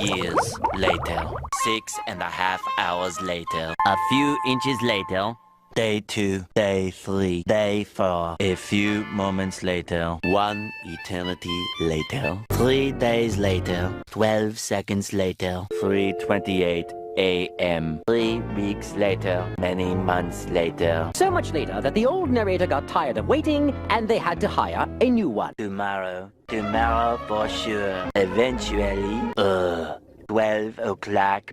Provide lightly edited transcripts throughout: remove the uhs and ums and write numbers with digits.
Years later, 6.5 hours later, a few inches later, day 2, day 3, day 4, a few moments later, 1 eternity later, 3 days later, 12 seconds later, 3:28 a.m. 3 weeks later, many months later. So much later that the old narrator got tired of waiting and they had to hire a new one. Tomorrow for sure. Eventually, 12 o'clock.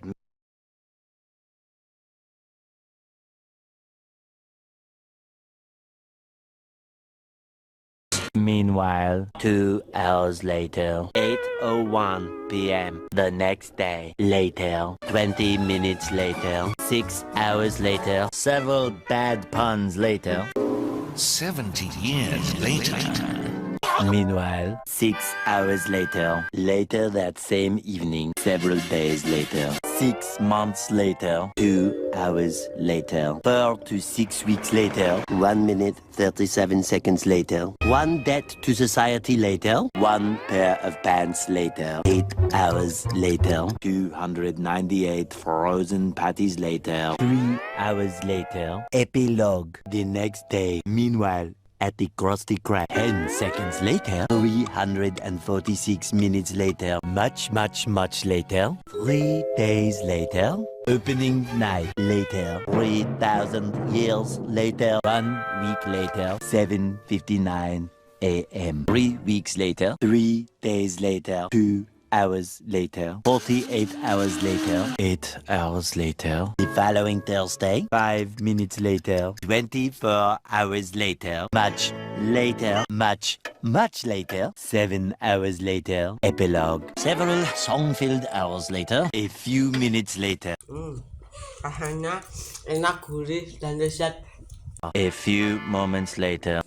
Meanwhile, 2 hours later, 8:01 p.m. the next day. Later, 20 minutes later, 6 hours later, several bad puns later. 70 years later. Meanwhile, 6 hours later, later that same evening, several days later, 6 months later, 2 hours later, 4 to 6 weeks later, 1 minute 37 seconds later, 1 debt to society later, 1 pair of pants later, 8 hours later, 298 frozen patties later, 3 hours later, epilogue the next day. Meanwhile, at the Krusty Krab, 10 seconds later, 346 minutes later, much later, 3 days later, opening night later, 3,000 years later, 1 week later, 7:59 a.m. 3 weeks later, 3 days later, 2 hours later, 48 hours later, 8 hours later, the following Thursday, 5 minutes later, 24 hours later, much later, much later, 7 hours later, epilogue, several song-filled hours later, a few minutes later, Rasanya enak, gurih, dan lezat. a few moments later,